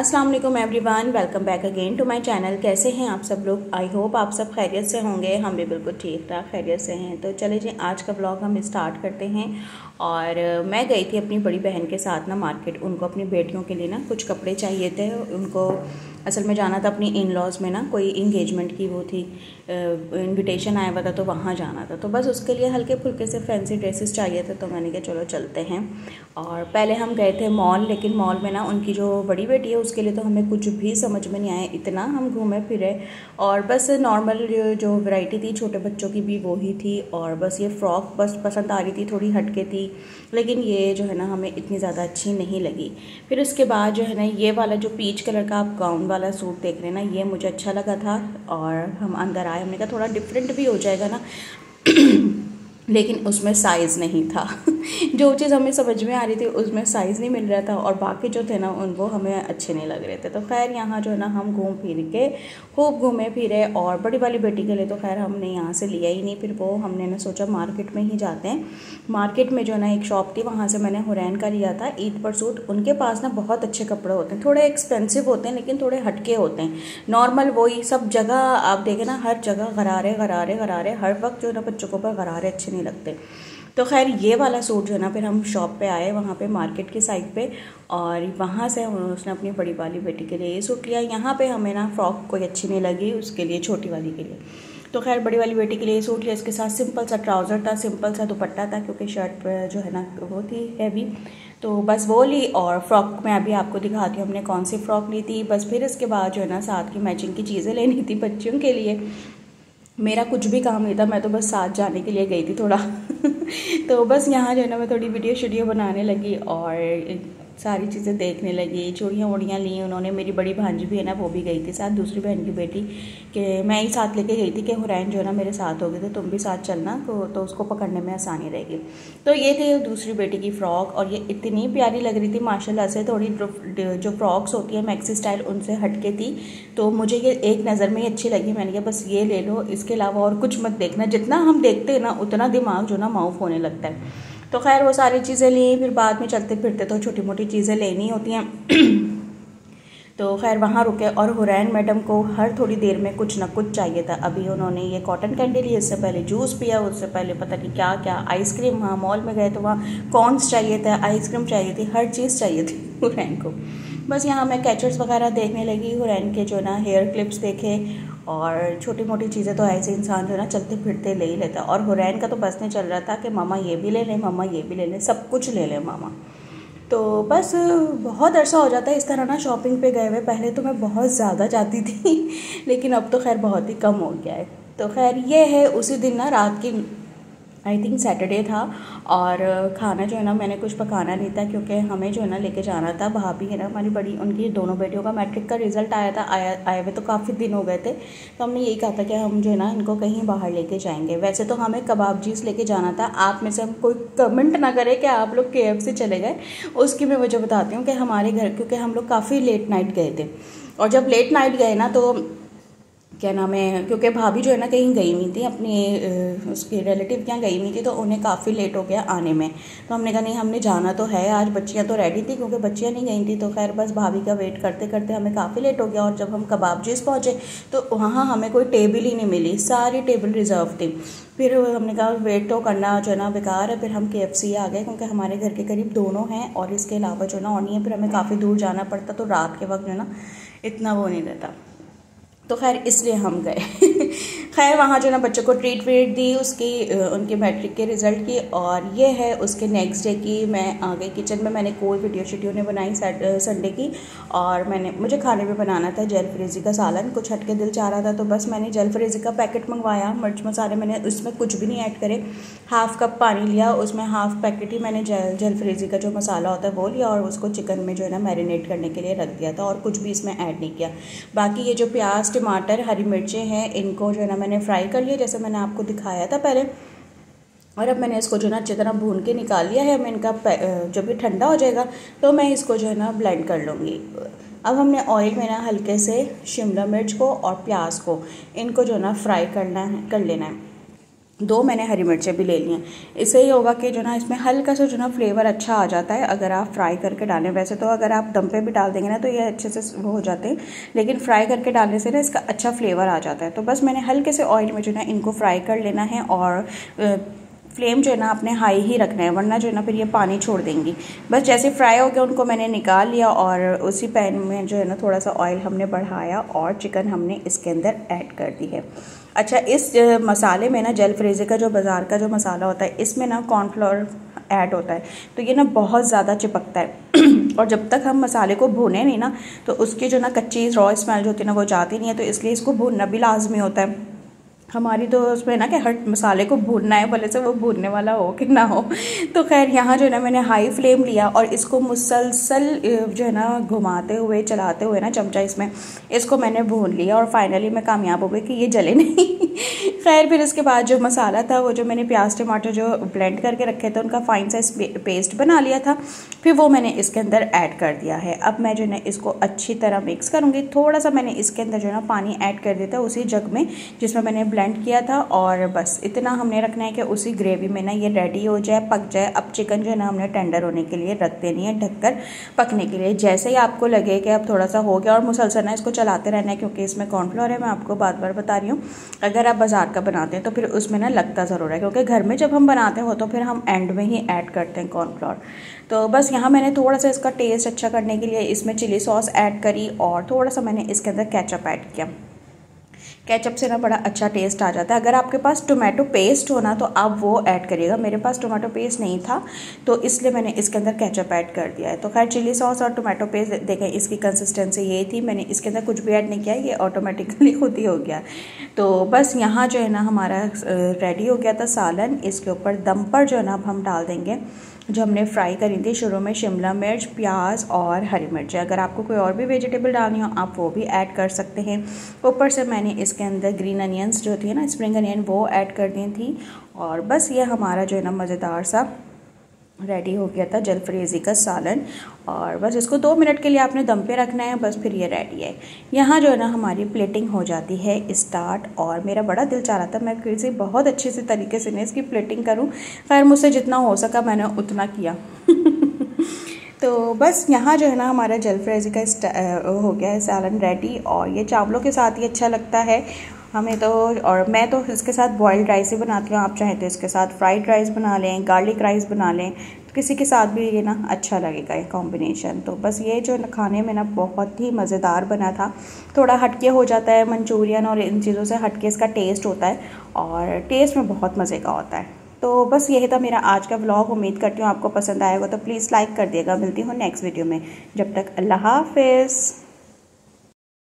अस्सलाम वालेकुम everyone, welcome back again to my channel. कैसे हैं आप सब लोग? आई होप आप सब खैरियत से होंगे। हम भी बिल्कुल ठीक ठाक खैरियत से हैं। तो चले जी, आज का ब्लॉग हम स्टार्ट करते हैं। और मैं गई थी अपनी बड़ी बहन के साथ ना मार्केट। उनको अपनी बेटियों के लिए ना कुछ कपड़े चाहिए थे। उनको असल में जाना था अपनी इन लॉज में ना, कोई इंगेजमेंट की वो थी, इनविटेशन आया हुआ था, तो वहाँ जाना था। तो बस उसके लिए हल्के फुल्के से फैंसी ड्रेसेस चाहिए थे। तो मैंने कहा चलो चलते हैं। और पहले हम गए थे मॉल, लेकिन मॉल में ना उनकी जो बड़ी बेटी है उसके लिए तो हमें कुछ भी समझ में नहीं आया। इतना हम घूमे फिरे और बस नॉर्मल जो वैरायटी थी छोटे बच्चों की भी वो ही थी। और बस ये फ़्रॉक बस पसंद आ रही थी, थोड़ी हटके थी, लेकिन ये जो है ना हमें इतनी ज़्यादा अच्छी नहीं लगी। फिर उसके बाद जो है ना ये वाला जो पीच कलर का आप गाउन वाला सूट देख रहे हैं ना, ये मुझे अच्छा लगा था। और हम अंदर आए, हमने कहा थोड़ा डिफरेंट भी हो जाएगा ना लेकिन उसमें साइज़ नहीं था जो चीज़ हमें समझ में आ रही थी उसमें साइज़ नहीं मिल रहा था, और बाकी जो थे ना वो हमें अच्छे नहीं लग रहे थे। तो खैर यहाँ जो है ना हम घूम फिर के खूब घूमे फिरे। और बड़ी वाली बेटी के लिए तो खैर हमने यहाँ से लिया ही नहीं। फिर वो हमने ना सोचा मार्केट में ही जाते हैं। मार्केट में जो है ना एक शॉप थी, वहाँ से मैंने हुरैन का लिया था ईद पर सूट। उनके पास ना बहुत अच्छे कपड़े होते हैं, थोड़े एक्सपेंसिव होते हैं लेकिन थोड़े हटके होते हैं। नॉर्मल वही सब जगह आप देखें ना, हर जगह गरारे गरारे गरारे, हर वक्त जो है ना बच्चों के ऊपर गरारे अच्छे नहीं लगते। तो खैर ये वाला सूट जो है ना, फिर हम शॉप पे आए वहाँ पे मार्केट की साइड पे, और वहाँ से उसने अपनी बड़ी वाली बेटी के लिए ये सूट लिया। यहाँ पे हमें ना फ्रॉक कोई अच्छी नहीं लगी उसके लिए, छोटी वाली के लिए। तो खैर बड़ी वाली बेटी के लिए ये सूट लिया। इसके साथ सिंपल सा ट्राउज़र था, सिंपल सा दुपट्टा था, क्योंकि शर्ट पर जो है ना वो थी हैवी। तो बस वो ली। और फ्रॉक मैं अभी आपको दिखाती हूँ हमने कौन सी फ़्रॉक ली थी। बस फिर इसके बाद जो है ना साथ की मैचिंग की चीज़ें लेनी थी बच्चियों के लिए। मेरा कुछ भी काम नहीं था, मैं तो बस साथ जाने के लिए गई थी थोड़ा तो बस यहाँ जो है ना मैं थोड़ी वीडियो बनाने लगी और सारी चीज़ें देखने लगी। चूड़ियाँ वूड़ियाँ ली उन्होंने। मेरी बड़ी भांजी भी है ना, वो भी गई थी साथ, दूसरी बहन की बेटी के मैं ही साथ लेके गई थी कि हुरैन जो है ना मेरे साथ हो गए थे, तुम भी साथ चलना तो उसको पकड़ने में आसानी रहेगी। तो ये थी दूसरी बेटी की फ़्रॉक, और ये इतनी प्यारी लग रही थी माशाल्लाह से। थोड़ी जो फ्रॉक्स होती है मैक्सी स्टाइल उनसे हटके थी, तो मुझे ये एक नज़र में ही अच्छी लगी। मैंने कहा बस ये ले लो, इसके अलावा और कुछ मत देखना। जितना हम देखते हैं ना उतना दिमाग जो ना माउफ होने लगता है। तो खैर वो सारी चीज़ें ली। फिर बाद में चलते फिरते तो छोटी मोटी चीज़ें लेनी होती हैं तो खैर वहाँ रुके। और हुरैन मैडम को हर थोड़ी देर में कुछ ना कुछ चाहिए था। अभी उन्होंने ये कॉटन कैंडी ली, इससे पहले जूस पिया, उससे पहले पता नहीं क्या क्या, आइसक्रीम। वहाँ मॉल में गए तो वहाँ कॉर्न्स चाहिए था, आइसक्रीम चाहिए थी, हर चीज़ चाहिए थी हुरैन को। बस यहाँ मैं कैचर्स वगैरह देखने लगी, हुरैन के जो ना हेयर क्लिप्स देखे, और छोटी मोटी चीज़ें तो ऐसे इंसान जो है ना चलते फिरते ले ही लेता। और हुरैन का तो बस नहीं चल रहा था कि मामा ये भी ले लें, मामा ये भी ले लें, सब कुछ ले लें मामा। तो बस बहुत अरसा हो जाता है इस तरह ना शॉपिंग पे गए हुए। पहले तो मैं बहुत ज़्यादा जाती थी लेकिन अब तो खैर बहुत ही कम हो गया है। तो खैर ये है, उसी दिन ना रात की आई थिंक सैटरडे था, और खाना जो है ना मैंने कुछ पकाना नहीं था, क्योंकि हमें जो है ना लेके जाना था। भाभी है ना हमारी बड़ी, उनकी दोनों बेटियों का मैट्रिक का रिज़ल्ट आया था, आए हुए तो काफ़ी दिन हो गए थे। तो हमने यही कहा था कि हम जो है ना इनको कहीं बाहर लेके जाएंगे। वैसे तो हमें कबाबजीज़ लेके जाना था। आप में से हम कोई कमेंट ना करें कि आप लोग KFC चले गए। उसकी मैं वजह बताती हूँ कि हमारे घर, क्योंकि हम लोग काफ़ी लेट नाइट गए थे, और जब लेट नाइट गए ना तो क्या नाम है, क्योंकि भाभी जो है ना कहीं गई हुई थी अपनी उसकी रिलेटिव के यहाँ गई हुई थी, तो उन्हें काफ़ी लेट हो गया आने में। तो हमने कहा नहीं, हमने जाना तो है आज। बच्चियाँ तो रेडी थी क्योंकि बच्चियाँ नहीं गई थी। तो खैर बस भाभी का वेट करते करते हमें काफ़ी लेट हो गया। और जब हम कबाबजीज़ पहुँचे तो वहाँ हमें कोई टेबल ही नहीं मिली, सारी टेबल रिज़र्व थी। फिर हमने कहा वेट तो करना जो है ना बेकार है। फिर हम KFC आ गए, क्योंकि हमारे घर के करीब दोनों हैं और इसके अलावा जो है ना और नहीं है। फिर हमें काफ़ी दूर जाना पड़ता, तो रात के वक्त जो है ना इतना वो नहीं रहता, तो खैर इसलिए हम गए खैर वहाँ जो ना बच्चों को ट्रीट वीट दी उसकी, उनके मैट्रिक के रिज़ल्ट की। और ये है उसके नेक्स्ट डे की। मैं आ गई किचन में, मैंने कोई वीडियो ने बनाई संडे की। और मुझे खाने में बनाना था जलफ्रेज़ी का सालन, कुछ हटके दिल चाह रहा था, तो बस मैंने जलफ्रेज़ी का पैकेट मंगवाया। मिर्च मसाले मैंने उसमें कुछ भी नहीं ऐड करे, हाफ़ कप पानी लिया, उसमें हाफ़ पैकेट ही मैंने जलफ्रेज़ी का जो मसाला होता है वो लिया, और उसको चिकन में जो है ना मैरिनेट करने के लिए रख दिया था, और कुछ भी इसमें ऐड नहीं किया। बाकी ये जो प्याज, टमाटर, हरी मिर्चें हैं, इनको जो है ना मैंने फ्राई कर लिया जैसे मैंने आपको दिखाया था पहले। और अब मैंने इसको जो है ना अच्छी तरह भून के निकाल लिया है। मैं इनका जब ये ठंडा हो जाएगा तो मैं इसको जो है ना ब्लेंड कर लूँगी। अब हमने ऑयल में ना हल्के से शिमला मिर्च को और प्याज को, इनको जो है ना फ्राई कर लेना है। 2 मैंने हरी मिर्चें भी ले ली हैं। इससे ये होगा कि जो ना इसमें हल्का सा जो ना फ्लेवर अच्छा आ जाता है अगर आप फ्राई करके डालें। वैसे तो अगर आप दम पे भी डाल देंगे ना तो ये अच्छे से वो हो जाते हैं, लेकिन फ्राई करके डालने से ना इसका अच्छा फ्लेवर आ जाता है। तो बस मैंने हल्के से ऑयल में जो ना इनको फ्राई कर लेना है और फ्लेम जो है ना अपने हाई ही रखना है, वरना जो है ना फिर ये पानी छोड़ देंगी। बस जैसे फ्राई हो गया उनको मैंने निकाल लिया और उसी पैन में जो है ना थोड़ा सा ऑयल हमने बढ़ाया और चिकन हमने इसके अंदर ऐड कर दी है। अच्छा, इस मसाले में ना जलफ्रेज़ी का जो बाज़ार का जो मसाला होता है इसमें ना कॉर्नफ्लोर ऐड होता है, तो ये ना बहुत ज़्यादा चिपकता है और जब तक हम मसाले को भूने नहीं ना तो उसकी जो ना कच्ची रॉ स्मेल जो होती है ना वो जाती नहीं है। तो इसलिए इसको भूनना भी लाजमी होता है। हमारी तो उसमें ना कि हर मसाले को भूनना है, भले से वो भूनने वाला हो कि ना हो। तो खैर यहाँ जो है ना मैंने हाई फ्लेम लिया और इसको मुसलसल जो है ना घुमाते हुए चलाते हुए ना चमचा इसमें इसको मैंने भून लिया और फाइनली मैं कामयाब हो गई कि ये जले नहीं। खैर फिर इसके बाद जो मसाला था वो जो मैंने प्याज टमाटर जो ब्लेंड करके रखे थे उनका फाइन साइज पेस्ट बना लिया था, फिर वो मैंने इसके अंदर ऐड कर दिया है। अब मैं जो है इसको अच्छी तरह मिक्स करूँगी। थोड़ा सा मैंने इसके अंदर जो है ना पानी ऐड कर दिया था उसी जग में जिसमें मैंने ब्लेंड किया था, और बस इतना हमने रखना है कि उसी ग्रेवी में ना ये रेडी हो जाए, पक जाए। अब चिकन जो है ना हमने टेंडर होने के लिए रख देनी है ढककर पकने के लिए। जैसे ही आपको लगे कि अब थोड़ा सा हो गया और मुसलसल ना इसको चलाते रहना है क्योंकि इसमें कॉर्नफ्लोर है, मैं आपको बार बार बता रही हूँ। अगर आप बाज़ार का बनाते हैं तो फिर उसमें ना लगता ज़रूर है, क्योंकि घर में जब हम बनाते हो तो फिर हम एंड में ही ऐड करते हैं कॉर्नफ्लोर। तो बस यहाँ मैंने थोड़ा सा इसका टेस्ट अच्छा करने के लिए इसमें चिली सॉस ऐड करी और थोड़ा सा मैंने इसके अंदर केचप ऐड किया। केचप से ना बड़ा अच्छा टेस्ट आ जाता है। अगर आपके पास टोमेटो पेस्ट हो ना तो आप वो ऐड करिएगा। मेरे पास टोमेटो पेस्ट नहीं था तो इसलिए मैंने इसके अंदर केचप ऐड कर दिया है। तो खैर चिली सॉस और टोमेटो पेस्ट देखें इसकी कंसिस्टेंसी ये थी, मैंने इसके अंदर कुछ भी ऐड नहीं किया, ये ऑटोमेटिकली खुद ही हो गया। तो बस यहाँ जो है ना हमारा रेडी हो गया था सालन। इसके ऊपर दम पर जो है ना अब हम डाल देंगे जो हमने फ्राई करी थी शुरू में शिमला मिर्च, प्याज और हरी मिर्च। अगर आपको कोई और भी वेजिटेबल डालनी हो आप वो भी ऐड कर सकते हैं। ऊपर से मैंने इसके अंदर ग्रीन अनियंस जो थी ना, स्प्रिंग अनियन, वो ऐड कर दी थी। और बस ये हमारा जो है ना मज़ेदार सा रेडी हो गया था जलफ्रेज़ी का सालन। और बस इसको 2 मिनट के लिए आपने दम पे रखना है, बस फिर ये रेडी है। यहाँ जो है ना हमारी प्लेटिंग हो जाती है स्टार्ट। और मेरा बड़ा दिल चाह रहा था मैं फिर से बहुत अच्छे से तरीके से इसकी प्लेटिंग करूँ। खैर मुझसे जितना हो सका मैंने उतना किया। तो बस यहाँ जो है ना हमारा जलफ्रेज़ी का हो गया है सालन रेडी। और ये चावलों के साथ ही अच्छा लगता है हमें तो, और मैं तो इसके साथ बॉइल्ड राइस ही बनाती हूँ। आप चाहें तो इसके साथ फ्राइड राइस बना लें, गार्लिक राइस बना लें, तो किसी के साथ भी ये ना अच्छा लगेगा ये कॉम्बिनेशन। तो बस ये जो खाने में ना बहुत ही मज़ेदार बना था। थोड़ा हटके हो जाता है मंचूरियन और इन चीज़ों से हटके इसका टेस्ट होता है और टेस्ट में बहुत मज़े का होता है। तो बस यही था मेरा आज का व्लॉग। उम्मीद करती हूँ आपको पसंद आएगा, तो प्लीज़ लाइक कर दिएगा। मिलती हूँ नेक्स्ट वीडियो में। जब तक अल्लाह हाफिज़।